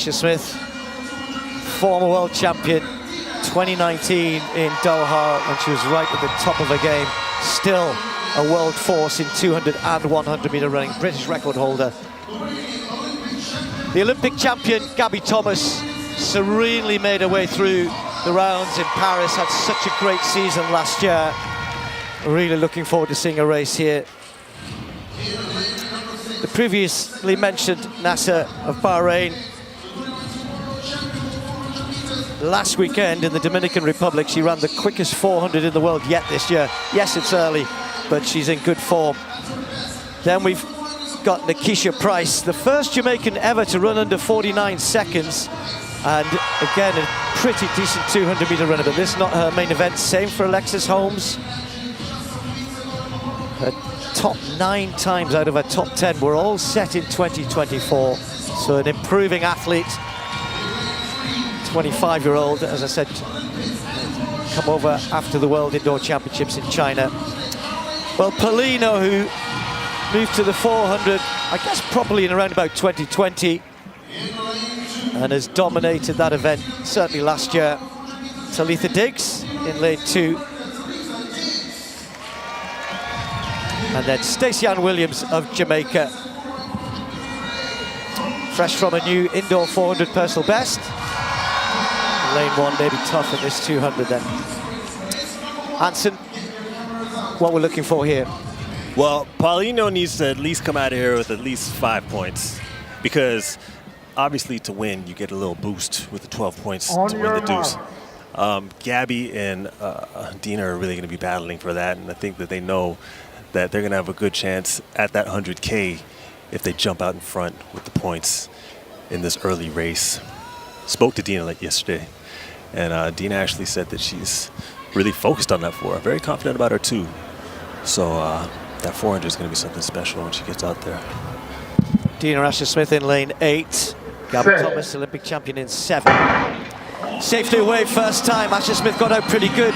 Asher Smith, former world champion, 2019 in Doha when she was right at the top of her game. Still a world force in 200 and 100 meter running, British record holder. The Olympic champion, Gabby Thomas, serenely made her way through the rounds in Paris, had such a great season last year. Really looking forward to seeing a race here. The previously mentioned Nasser of Bahrain. Last weekend in the Dominican Republic, she ran the quickest 400 in the world yet this year. Yes, it's early, but she's in good form. Then we've got Nikisha Price, the first Jamaican ever to run under 49 seconds. And again, a pretty decent 200 meter runner, but this is not her main event. Same for Alexis Holmes. Her top 9 times out of her top 10 were all set in 2024. So an improving athlete. 25-year-old, as I said, come over after the World Indoor Championships in China. Well, Paulino, who moved to the 400, I guess probably in around about 2020, and has dominated that event, certainly last year. Talitha Diggs in lane 2. And then Stacey Ann Williams of Jamaica. Fresh from a new indoor 400 personal best. Lane 1 maybe tough in this 200 then. Hansen, what we're looking for here? Well, Paulino needs to at least come out of here with at least 5 points, because obviously to win you get a little boost with the 12 points to win the deuce. Gabby and Dina are really going to be battling for that, and I think that they know that they're going to have a good chance at that 100K if they jump out in front with the points in this early race. Spoke to Dina like yesterday, and Dina actually said that she's really focused on that 4. Very confident about her too. So that 400 is going to be something special when she gets out there. Dina Asher Smith in lane 8. Gabby Thomas, Olympic champion, in 7. Safely away first time. Asher Smith got out pretty good.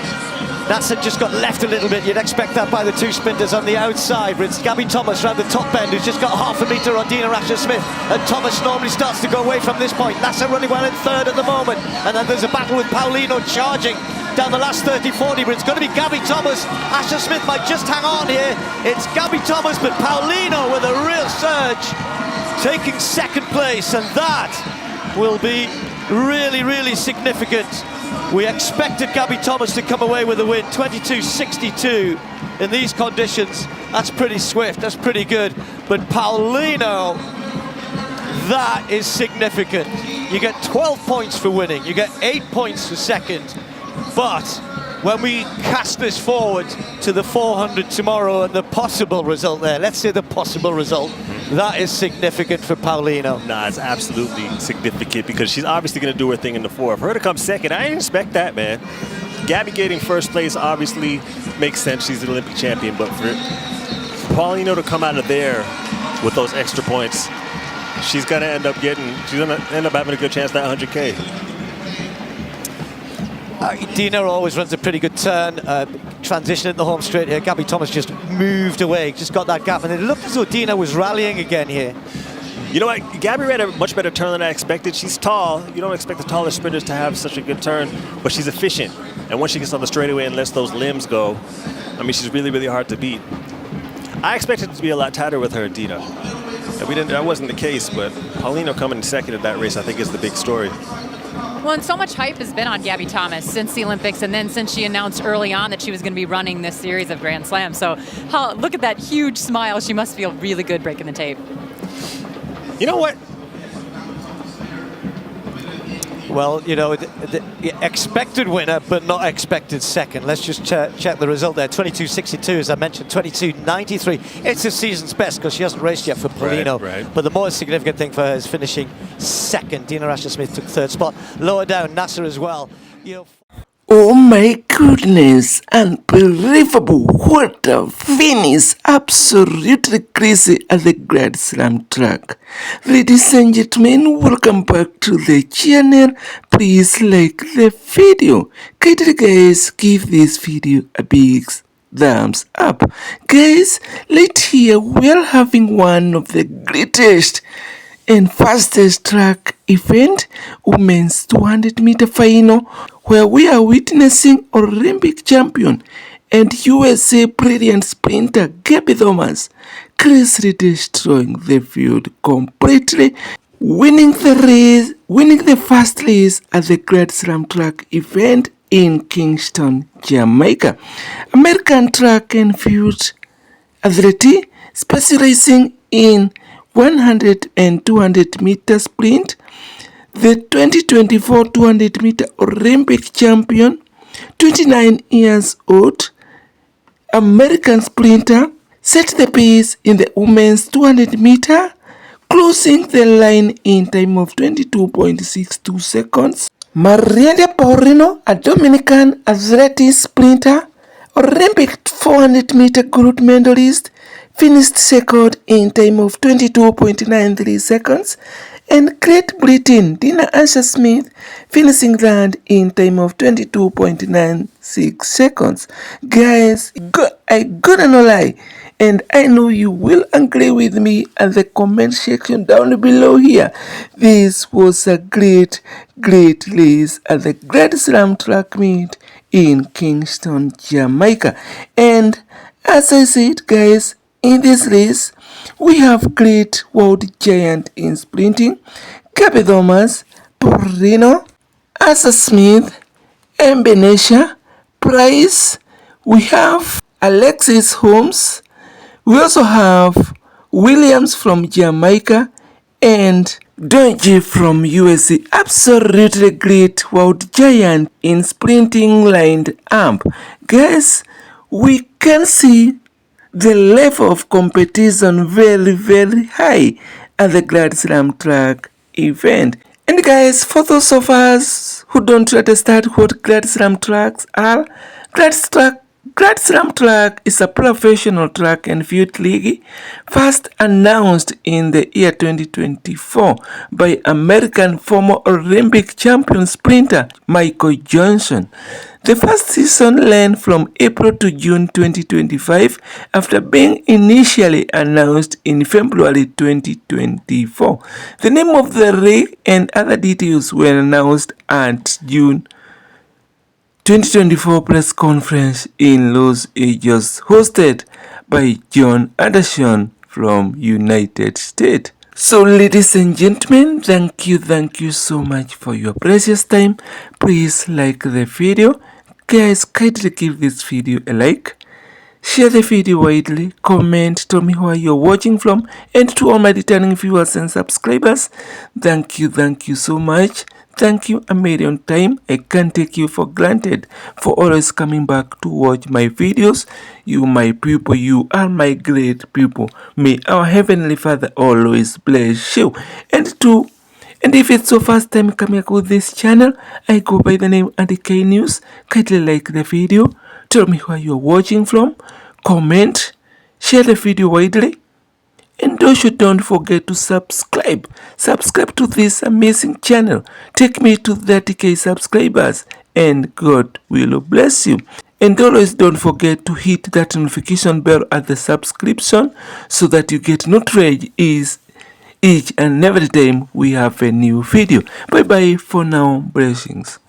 Nasser just got left a little bit. You'd expect that by the 2 sprinters on the outside. But it's Gabby Thomas around the top end who's just got half a metre on Dina Asher Smith. And Thomas normally starts to go away from this point. Nasser running well in 3rd at the moment. And then there's a battle with Paulino charging down the last 30-40. But it's going to be Gabby Thomas. Asher Smith might just hang on here. It's Gabby Thomas, but Paulino with a real surge, taking 2nd place. And that will be really, really significant. We expected Gabby Thomas to come away with a win, 22.62 in these conditions. That's pretty swift, that's pretty good. But Paulino, that is significant. You get 12 points for winning, you get 8 points for 2nd. But when we cast this forward to the 400 tomorrow and the possible result there, let's say the possible result, that is significant for Paulino. Nah, it's absolutely significant, because she's obviously going to do her thing in the 4. For her to come 2nd, I didn't expect that, man. Gabby getting 1st place obviously makes sense. She's the Olympic champion, but for Paulino to come out of there with those extra points, she's going to end up having a good chance at that 100K. Dina always runs a pretty good turn, transition in the home straight here. Gabby Thomas just moved away, just got that gap, and it looked as though Dina was rallying again here. You know what, Gabby ran a much better turn than I expected. She's tall. You don't expect the taller sprinters to have such a good turn, but she's efficient. And once she gets on the straightaway and lets those limbs go, I mean, she's really, really hard to beat. I expected it to be a lot tighter with her, Dina. And that wasn't the case, but Paulino coming 2nd in that race, I think, is the big story. Well, and so much hype has been on Gabby Thomas since the Olympics, and then since she announced early on that she was going to be running this series of Grand Slams. So look at that huge smile. She must feel really good breaking the tape. You know what? Well, you know, the expected winner, but not expected 2nd. Let's just check the result there. 22.62, as I mentioned, 22.93. It's the season's best because she hasn't raced yet for Paulino. Right. But the more significant thing for her is finishing 2nd. Dina Asher Smith took 3rd spot. Lower down, Nasser as well. You know, Oh my goodness, unbelievable, what a finish, absolutely crazy at the Grand Slam track. Ladies and gentlemen, welcome back to the channel. Please like the video. Kindly guys, give this video a big thumbs up. Guys, right here we are having one of the greatest and fastest track event, women's 200-meter final, where we are witnessing Olympic champion and USA brilliant sprinter Gabby Thomas crazily destroying the field completely, winning the first race at the Grand Slam track event in Kingston, Jamaica. American track and field athlete specializing in 100 and 200 meter sprint, the 2024 200 meter Olympic champion, 29 years old American sprinter, set the pace in the women's 200 meter, closing the line in time of 22.62 seconds. Mariana Paulino, a Dominican athletic sprinter, Olympic 400 meter gold medalist, finished second in time of 22.93 seconds, and Great Britain Dina Asher Smith finishing third in time of 22.96 seconds. Guys, I gotta no lie, and I know you will agree with me at the comment section down below here. This was a great race at the Grand Slam track meet in Kingston, Jamaica. And as I said, guys, in this race, we have great world giant in sprinting, Gabby Thomas, Porrino, Asa Smith, Embenesha, Price. We have Alexis Holmes. We also have Williams from Jamaica and Donji from USA. Absolutely great world giant in sprinting lined up. Guys, we can see the level of competition very high at the Grand Slam track event. And guys, for those of us who don't understand what Grand Slam tracks are, Grand Slam track is a professional track and field league first announced in the year 2024 by American former Olympic champion sprinter Michael Johnson. The first season ran from April to June 2025 after being initially announced in February 2024. The name of the league and other details were announced at June 2024 press conference in Los Angeles hosted by John Anderson from United States. So ladies and gentlemen, thank you so much for your precious time. Please like the video. Guys, kindly give this video a like. Share the video widely. Comment, tell me where you're watching from. And to all my returning viewers and subscribers, thank you so much. Thank you a million times. I can't take you for granted for always coming back to watch my videos. You my people, you are my great people. May our Heavenly Father always bless you. And if it's your first time coming across this channel, I go by the name Andy News. Kindly like the video. Tell me where you're watching from. Comment. Share the video widely. And also don't forget to subscribe. Subscribe to this amazing channel. Take me to 30k subscribers. And God will bless you. And always don't forget to hit that notification bell at the subscription so that you get notified each and every time we have a new video. Bye bye for now. Blessings.